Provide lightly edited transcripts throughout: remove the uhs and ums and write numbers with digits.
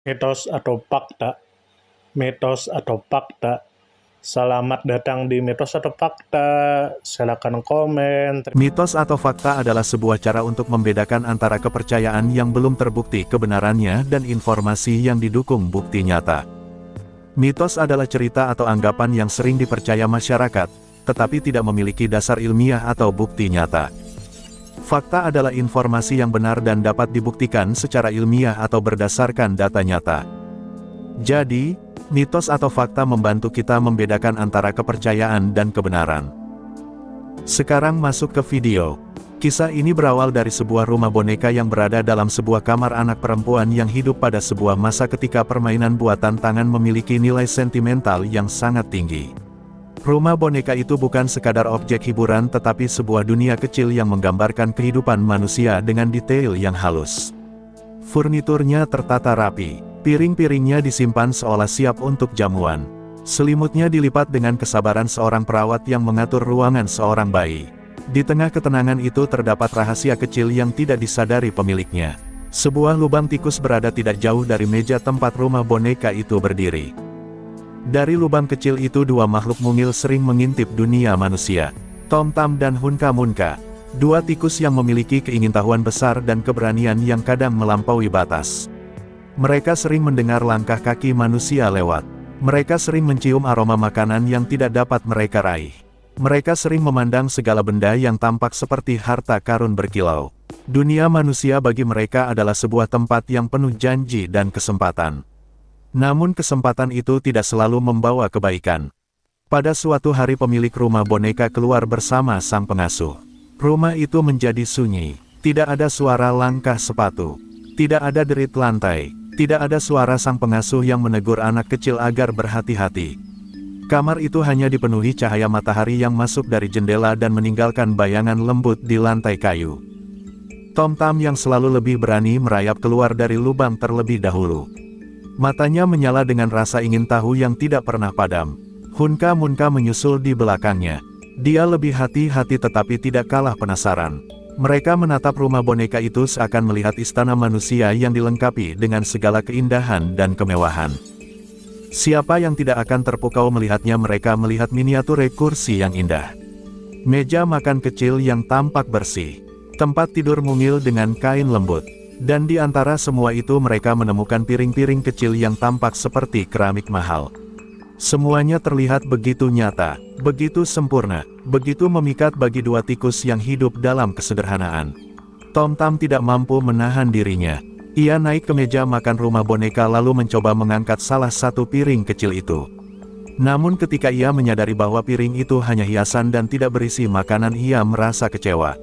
Mitos atau fakta? Mitos atau fakta? Selamat datang di Mitos atau Fakta. Silakan komen. Mitos atau fakta adalah sebuah cara untuk membedakan antara kepercayaan yang belum terbukti kebenarannya dan informasi yang didukung bukti nyata. Mitos adalah cerita atau anggapan yang sering dipercaya masyarakat, tetapi tidak memiliki dasar ilmiah atau bukti nyata. Fakta adalah informasi yang benar dan dapat dibuktikan secara ilmiah atau berdasarkan data nyata. Jadi, mitos atau fakta membantu kita membedakan antara kepercayaan dan kebenaran. Sekarang masuk ke video. Kisah ini berawal dari sebuah rumah boneka yang berada dalam sebuah kamar anak perempuan yang hidup pada sebuah masa ketika permainan buatan tangan memiliki nilai sentimental yang sangat tinggi. Rumah boneka itu bukan sekadar objek hiburan tetapi sebuah dunia kecil yang menggambarkan kehidupan manusia dengan detail yang halus. Furniturnya tertata rapi, piring-piringnya disimpan seolah siap untuk jamuan. Selimutnya dilipat dengan kesabaran seorang perawat yang mengatur ruangan seorang bayi. Di tengah ketenangan itu terdapat rahasia kecil yang tidak disadari pemiliknya. Sebuah lubang tikus berada tidak jauh dari meja tempat rumah boneka itu berdiri. Dari lubang kecil itu dua makhluk mungil sering mengintip dunia manusia. Tom Tam dan Hunka Munka. Dua tikus yang memiliki keingintahuan besar dan keberanian yang kadang melampaui batas. Mereka sering mendengar langkah kaki manusia lewat. Mereka sering mencium aroma makanan yang tidak dapat mereka raih. Mereka sering memandang segala benda yang tampak seperti harta karun berkilau. Dunia manusia bagi mereka adalah sebuah tempat yang penuh janji dan kesempatan. Namun kesempatan itu tidak selalu membawa kebaikan. Pada suatu hari pemilik rumah boneka keluar bersama sang pengasuh. Rumah itu menjadi sunyi. Tidak ada suara langkah sepatu. Tidak ada derit lantai. Tidak ada suara sang pengasuh yang menegur anak kecil agar berhati-hati. Kamar itu hanya dipenuhi cahaya matahari yang masuk dari jendela dan meninggalkan bayangan lembut di lantai kayu. Tom Tam yang selalu lebih berani merayap keluar dari lubang terlebih dahulu. Matanya menyala dengan rasa ingin tahu yang tidak pernah padam. Hunka Munka menyusul di belakangnya. Dia lebih hati-hati tetapi tidak kalah penasaran. Mereka menatap rumah boneka itu seakan melihat istana manusia yang dilengkapi dengan segala keindahan dan kemewahan. Siapa yang tidak akan terpukau melihatnya? Mereka melihat miniatur kursi yang indah. Meja makan kecil yang tampak bersih. Tempat tidur mungil dengan kain lembut. Dan di antara semua itu mereka menemukan piring-piring kecil yang tampak seperti keramik mahal. Semuanya terlihat begitu nyata, begitu sempurna, begitu memikat bagi dua tikus yang hidup dalam kesederhanaan. Tom Tam tidak mampu menahan dirinya. Ia naik ke meja makan rumah boneka lalu mencoba mengangkat salah satu piring kecil itu. Namun ketika ia menyadari bahwa piring itu hanya hiasan dan tidak berisi makanan, ia merasa kecewa.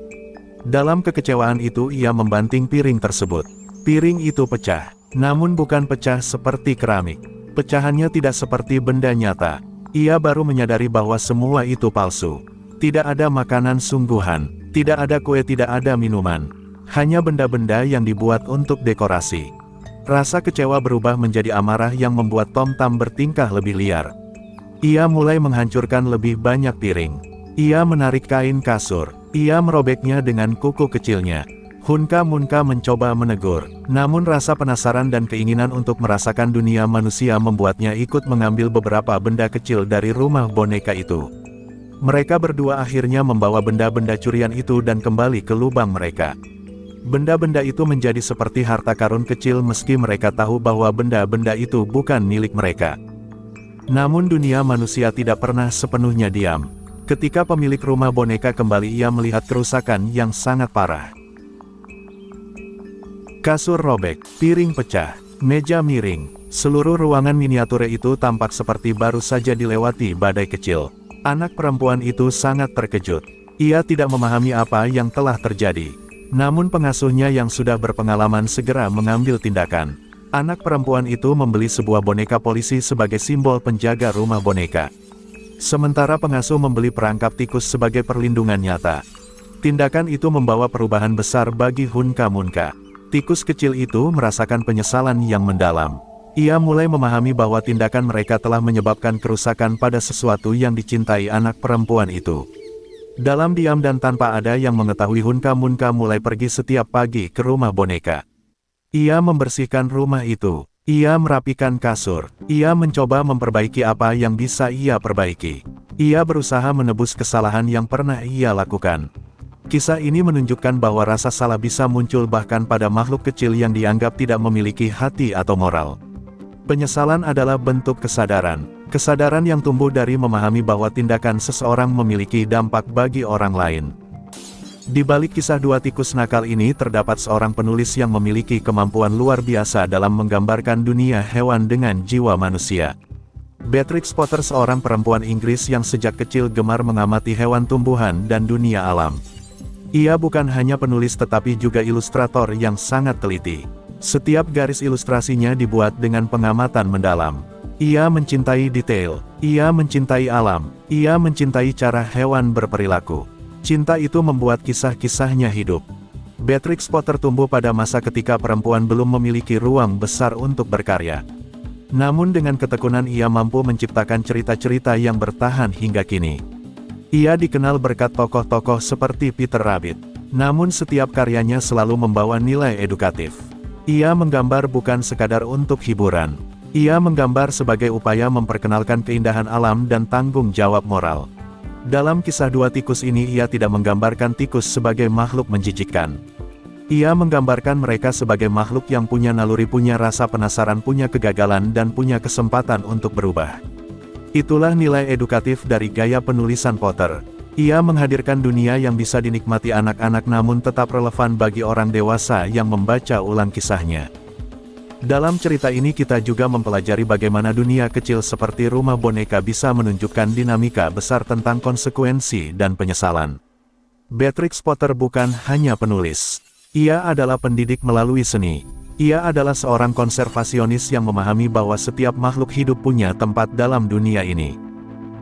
Dalam kekecewaan itu ia membanting piring tersebut. Piring itu pecah, namun bukan pecah seperti keramik. Pecahannya tidak seperti benda nyata. Ia baru menyadari bahwa semua itu palsu. Tidak ada makanan sungguhan, tidak ada kue, tidak ada minuman. Hanya benda-benda yang dibuat untuk dekorasi. Rasa kecewa berubah menjadi amarah yang membuat Tom Tam bertingkah lebih liar. Ia mulai menghancurkan lebih banyak piring. Ia menarik kain kasur. Ia merobeknya dengan kuku kecilnya. Hunka Munka mencoba menegur, namun rasa penasaran dan keinginan untuk merasakan dunia manusia membuatnya ikut mengambil beberapa benda kecil dari rumah boneka itu. Mereka berdua akhirnya membawa benda-benda curian itu dan kembali ke lubang mereka. Benda-benda itu menjadi seperti harta karun kecil meski mereka tahu bahwa benda-benda itu bukan milik mereka. Namun dunia manusia tidak pernah sepenuhnya diam. Ketika pemilik rumah boneka kembali, ia melihat kerusakan yang sangat parah. Kasur robek, piring pecah, meja miring. Seluruh ruangan miniatur itu tampak seperti baru saja dilewati badai kecil. Anak perempuan itu sangat terkejut. Ia tidak memahami apa yang telah terjadi. Namun pengasuhnya yang sudah berpengalaman segera mengambil tindakan. Anak perempuan itu membeli sebuah boneka polisi sebagai simbol penjaga rumah boneka. Sementara pengasuh membeli perangkap tikus sebagai perlindungan nyata. Tindakan itu membawa perubahan besar bagi Hunka Munka. Tikus kecil itu merasakan penyesalan yang mendalam. Ia mulai memahami bahwa tindakan mereka telah menyebabkan kerusakan pada sesuatu yang dicintai anak perempuan itu. Dalam diam dan tanpa ada yang mengetahui, Hunka Munka mulai pergi setiap pagi ke rumah boneka. Ia membersihkan rumah itu. Ia merapikan kasur. Ia mencoba memperbaiki apa yang bisa ia perbaiki. Ia berusaha menebus kesalahan yang pernah ia lakukan. Kisah ini menunjukkan bahwa rasa salah bisa muncul bahkan pada makhluk kecil yang dianggap tidak memiliki hati atau moral. Penyesalan adalah bentuk kesadaran. Kesadaran yang tumbuh dari memahami bahwa tindakan seseorang memiliki dampak bagi orang lain. Di balik kisah dua tikus nakal ini terdapat seorang penulis yang memiliki kemampuan luar biasa dalam menggambarkan dunia hewan dengan jiwa manusia. Beatrix Potter seorang perempuan Inggris yang sejak kecil gemar mengamati hewan tumbuhan dan dunia alam. Ia bukan hanya penulis tetapi juga ilustrator yang sangat teliti. Setiap garis ilustrasinya dibuat dengan pengamatan mendalam. Ia mencintai detail, ia mencintai alam, ia mencintai cara hewan berperilaku. Cinta itu membuat kisah-kisahnya hidup. Beatrix Potter tumbuh pada masa ketika perempuan belum memiliki ruang besar untuk berkarya. Namun dengan ketekunan ia mampu menciptakan cerita-cerita yang bertahan hingga kini. Ia dikenal berkat tokoh-tokoh seperti Peter Rabbit. Namun setiap karyanya selalu membawa nilai edukatif. Ia menggambar bukan sekadar untuk hiburan. Ia menggambar sebagai upaya memperkenalkan keindahan alam dan tanggung jawab moral. Dalam kisah dua tikus ini ia tidak menggambarkan tikus sebagai makhluk menjijikkan. Ia menggambarkan mereka sebagai makhluk yang punya naluri, punya rasa penasaran, punya kegagalan dan punya kesempatan untuk berubah. Itulah nilai edukatif dari gaya penulisan Potter. Ia menghadirkan dunia yang bisa dinikmati anak-anak namun tetap relevan bagi orang dewasa yang membaca ulang kisahnya. Dalam cerita ini kita juga mempelajari bagaimana dunia kecil seperti rumah boneka bisa menunjukkan dinamika besar tentang konsekuensi dan penyesalan. Beatrix Potter bukan hanya penulis. Ia adalah pendidik melalui seni. Ia adalah seorang konservasionis yang memahami bahwa setiap makhluk hidup punya tempat dalam dunia ini.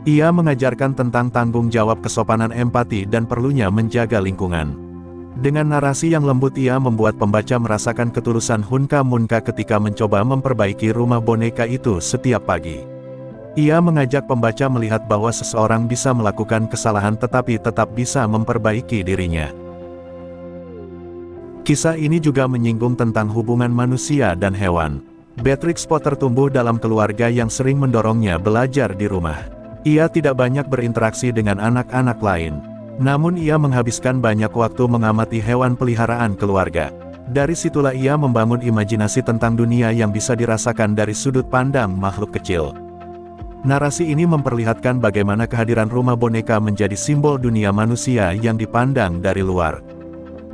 Ia mengajarkan tentang tanggung jawab, kesopanan, empati, dan perlunya menjaga lingkungan. Dengan narasi yang lembut ia membuat pembaca merasakan ketulusan Hunka Munka ketika mencoba memperbaiki rumah boneka itu setiap pagi. Ia mengajak pembaca melihat bahwa seseorang bisa melakukan kesalahan tetapi tetap bisa memperbaiki dirinya. Kisah ini juga menyinggung tentang hubungan manusia dan hewan. Beatrix Potter tumbuh dalam keluarga yang sering mendorongnya belajar di rumah. Ia tidak banyak berinteraksi dengan anak-anak lain. Namun ia menghabiskan banyak waktu mengamati hewan peliharaan keluarga. Dari situlah ia membangun imajinasi tentang dunia yang bisa dirasakan dari sudut pandang makhluk kecil. Narasi ini memperlihatkan bagaimana kehadiran rumah boneka menjadi simbol dunia manusia yang dipandang dari luar.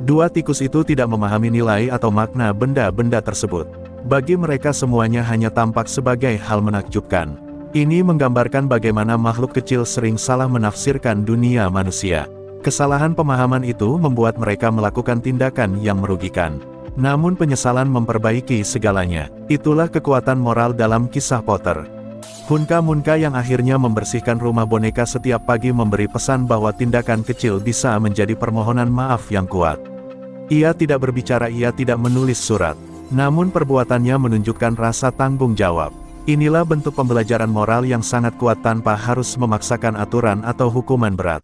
Dua tikus itu tidak memahami nilai atau makna benda-benda tersebut. Bagi mereka semuanya hanya tampak sebagai hal menakjubkan. Ini menggambarkan bagaimana makhluk kecil sering salah menafsirkan dunia manusia. Kesalahan pemahaman itu membuat mereka melakukan tindakan yang merugikan. Namun penyesalan memperbaiki segalanya. Itulah kekuatan moral dalam kisah Potter. Hunka Munka yang akhirnya membersihkan rumah boneka setiap pagi memberi pesan bahwa tindakan kecil bisa menjadi permohonan maaf yang kuat. Ia tidak berbicara, ia tidak menulis surat. Namun perbuatannya menunjukkan rasa tanggung jawab. Inilah bentuk pembelajaran moral yang sangat kuat tanpa harus memaksakan aturan atau hukuman berat.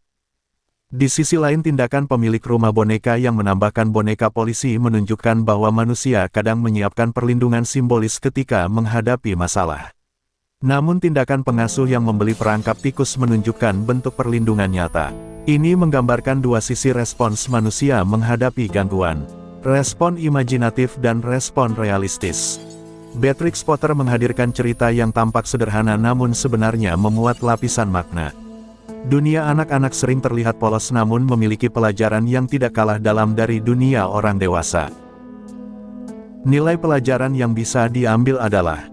Di sisi lain tindakan pemilik rumah boneka yang menambahkan boneka polisi menunjukkan bahwa manusia kadang menyiapkan perlindungan simbolis ketika menghadapi masalah. Namun tindakan pengasuh yang membeli perangkap tikus menunjukkan bentuk perlindungan nyata. Ini menggambarkan dua sisi respons manusia menghadapi gangguan. Respon imajinatif dan respon realistis. Beatrix Potter menghadirkan cerita yang tampak sederhana namun sebenarnya memuat lapisan makna. Dunia anak-anak sering terlihat polos namun memiliki pelajaran yang tidak kalah dalam dari dunia orang dewasa. Nilai pelajaran yang bisa diambil adalah: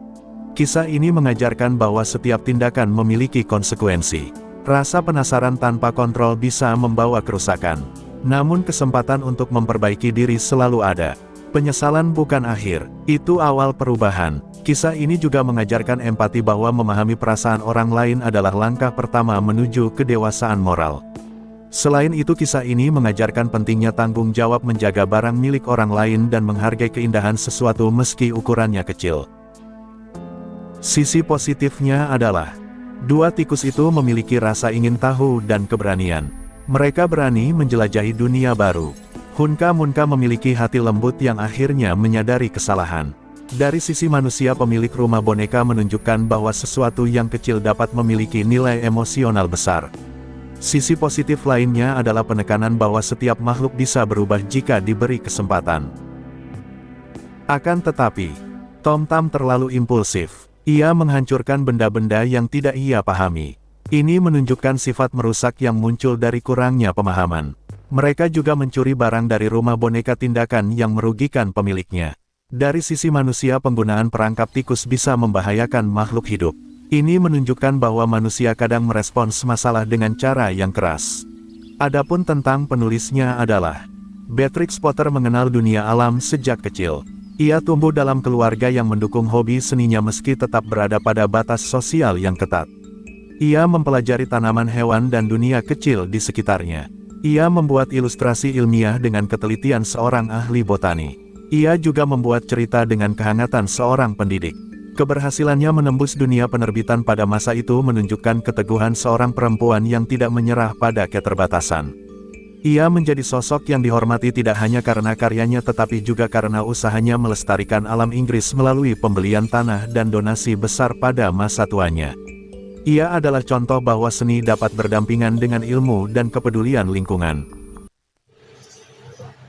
kisah ini mengajarkan bahwa setiap tindakan memiliki konsekuensi. Rasa penasaran tanpa kontrol bisa membawa kerusakan. Namun kesempatan untuk memperbaiki diri selalu ada. Penyesalan bukan akhir, itu awal perubahan. Kisah ini juga mengajarkan empati bahwa memahami perasaan orang lain adalah langkah pertama menuju kedewasaan moral. Selain itu kisah ini mengajarkan pentingnya tanggung jawab menjaga barang milik orang lain dan menghargai keindahan sesuatu meski ukurannya kecil. Sisi positifnya adalah, dua tikus itu memiliki rasa ingin tahu dan keberanian. Mereka berani menjelajahi dunia baru. Hunka Munka memiliki hati lembut yang akhirnya menyadari kesalahan. Dari sisi manusia, pemilik rumah boneka menunjukkan bahwa sesuatu yang kecil dapat memiliki nilai emosional besar. Sisi positif lainnya adalah penekanan bahwa setiap makhluk bisa berubah jika diberi kesempatan. Akan tetapi, Tom Tam terlalu impulsif. Ia menghancurkan benda-benda yang tidak ia pahami. Ini menunjukkan sifat merusak yang muncul dari kurangnya pemahaman. Mereka juga mencuri barang dari rumah boneka, tindakan yang merugikan pemiliknya. Dari sisi manusia, penggunaan perangkap tikus bisa membahayakan makhluk hidup. Ini menunjukkan bahwa manusia kadang merespons masalah dengan cara yang keras. Adapun tentang penulisnya adalah Beatrix Potter mengenal dunia alam sejak kecil. Ia tumbuh dalam keluarga yang mendukung hobi seninya meski tetap berada pada batas sosial yang ketat. Ia mempelajari tanaman, hewan, dan dunia kecil di sekitarnya. Ia membuat ilustrasi ilmiah dengan ketelitian seorang ahli botani. Ia juga membuat cerita dengan kehangatan seorang pendidik. Keberhasilannya menembus dunia penerbitan pada masa itu menunjukkan keteguhan seorang perempuan yang tidak menyerah pada keterbatasan. Ia menjadi sosok yang dihormati tidak hanya karena karyanya tetapi juga karena usahanya melestarikan alam Inggris melalui pembelian tanah dan donasi besar pada masa tuanya. Ia adalah contoh bahwa seni dapat berdampingan dengan ilmu dan kepedulian lingkungan.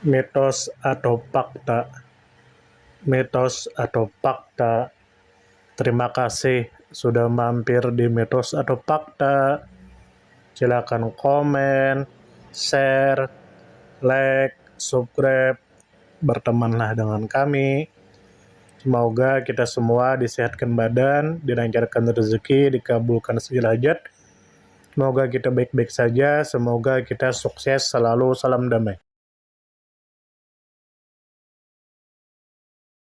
Mitos atau fakta? Mitos atau fakta? Terima kasih sudah mampir di Mitos atau Fakta. Silakan komen, share, like, subscribe, bertemanlah dengan kami. Semoga kita semua disehatkan badan, dilancarkan rezeki, dikabulkan segala hajat. Semoga kita baik-baik saja, semoga kita sukses selalu. Salam damai.